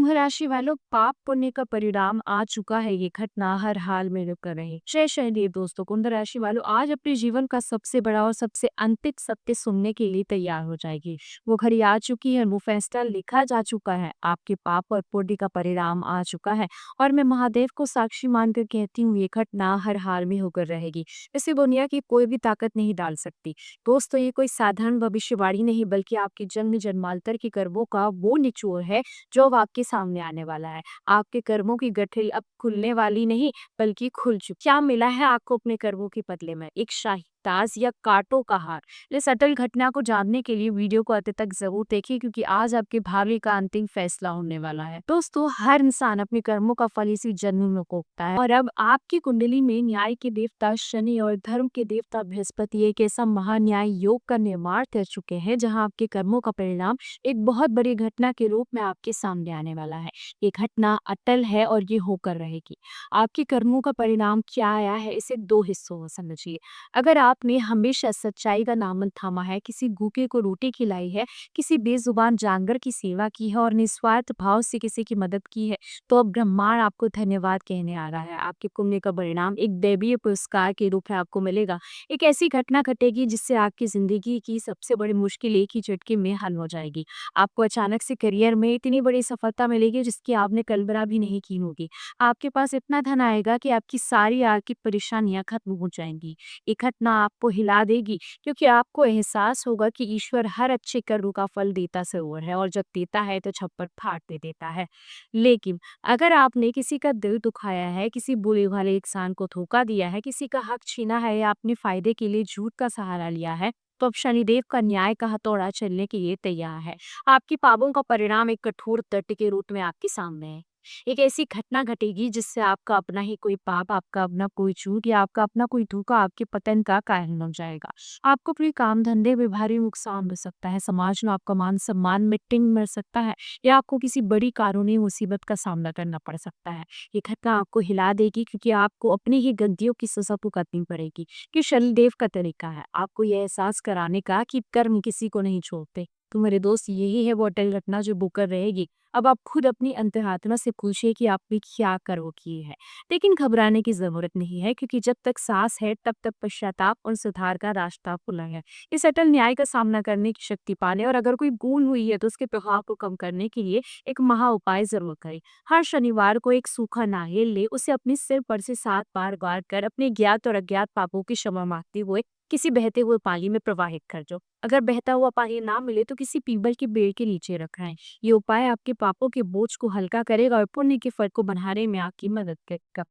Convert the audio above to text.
कुंभ राशि वालों, पाप पुण्य का परिणाम आ चुका है। ये घटना हर हाल में रुक कर रहे। जय शनिदेव दोस्तों, कुंभ राशि वालों आज अपने जीवन का सबसे बड़ा और सबसे अंतिम सत्य सुनने के लिए तैयार हो जाएगी। वो घड़ी आ चुकी है, वो फैसला लिखा जा चुका है। आपके पाप और पुण्य का परिणाम आ चुका है और मैं महादेव को साक्षी मानकर कहती हूँ, ये घटना हर हाल में होकर रहेगी। इसे दुनिया की कोई भी ताकत नहीं डाल सकती। दोस्तों, ये कोई साधारण भविष्यवाणी नहीं, बल्कि आपके जन्म जन्मांतर के कर्मों का वो निचोड़ है जो अब आपके सामने आने वाला है। आपके कर्मों की गठरी अब खुलने वाली नहीं, बल्कि खुल चुकी। क्या मिला है आपको अपने कर्मों के बदले में? एक शाही ताज या कांटों का हार। इस अटल घटना को जानने के लिए वीडियो को अंत तक जरूर देखिए, क्योंकि आज आपके भाग्य का अंतिम फैसला होने वाला है। दोस्तों, हर इंसान अपने कर्मों का फल इसी जन्म में भोगता है, और अब आपकी कुंडली में न्याय के देवता शनि और धर्म के देवता बृहस्पति एक ऐसा महान्याय योग का निर्माण कर चुके हैं, जहां आपके कर्मों का परिणाम एक बहुत बड़ी घटना के रूप में आपके सामने आने वाला है। ये घटना अटल है और ये होकर रहेगी। आपके कर्मों का परिणाम क्या आया है, इसे दो हिस्सों में समझिए। अगर आपने हमेशा सच्चाई का दामन थामा है, किसी भूखे को रोटी खिलाई है, किसी बेजुबान जानवर की सेवा की है और निस्वार्थ भाव से किसी की मदद की है, तो अब ब्रह्मांड आपको धन्यवाद कहने आ रहा है। आपके पुण्य का परिणाम एक दैवीय पुरस्कार के रूप में आपको मिलेगा। एक ऐसी घटना घटेगी जिससे आपकी जिंदगी की सबसे बड़ी मुश्किल एक ही झटके में हल हो जाएगी। आपको अचानक से करियर में इतनी बड़ी सफलता मिलेगी जिसकी आपने कल्पना भी नहीं की होगी। आपके पास इतना धन आएगा कि आपकी सारी आर्थिक परेशानियां खत्म हो जाएंगी। ये घटना आपको हिला देगी, क्योंकि आपको एहसास होगा कि ईश्वर हर अच्छे कर्म का फल देता जरूर है, और जब देता है तो छप्पर फाड़ दे देता है। लेकिन अगर आपने किसी का दिल दुखाया है, किसी बुरे वाले इंसान को धोखा दिया है, किसी का हक छीना है, या अपने फायदे के लिए झूठ का सहारा लिया है, तो अब शनिदेव का न्याय का हथौड़ा चलने के लिए तैयार है। आपकी पापों का परिणाम एक कठोर दंड के रूप में आपके सामने है। एक ऐसी घटना घटेगी जिससे आपका अपना ही कोई पाप, आपका अपना कोई चूक या आपका अपना कोई धोखा आपके पतन का कारण बन जाएगा। आपको अपने काम धंधे में भारी नुकसान हो सकता है, समाज में आपका मान सम्मान मिट्टी में मिल सकता है, या आपको किसी बड़ी कानूनी मुसीबत का सामना करना पड़ सकता है। ये घटना आपको हिला देगी, क्योंकि आपको अपनी ही गलतियों की सजा भुगतनी पड़ेगी। कि शनिदेव का तरीका है आपको यह एहसास कराने का कि कर्म किसी को नहीं छोड़ते। तो मेरे दोस्त, यही है वो अटल घटना जो बुकर रहेगी। अब आप खुद अपनी अंतरात्मा से पूछिए कि आपने क्या कर्म किए हैं। लेकिन घबराने की जरूरत नहीं है, क्योंकि जब तक सांस है तब तक पश्चाताप और सुधार का रास्ता खुला है। इस अटल न्याय का सामना करने की शक्ति पाने, और अगर कोई भूल हुई है तो उसके प्रभाव को कम करने के लिए एक महा उपाय जरूर करें। हर शनिवार को एक सूखा नारियल ले, उसे अपने सिर पर से 7 बार गाड़ कर अपने ज्ञात और अज्ञात पापों की क्षमा मांगते हुए किसी बहते हुए पानी में प्रवाहित कर दो। अगर बहता हुआ पानी ना मिले तो किसी पीपल के पेड़ के नीचे रखें। ये उपाय आपके पापों के बोझ को हल्का करेगा और पुण्य के फल को बढ़ाने में आपकी मदद करेगा।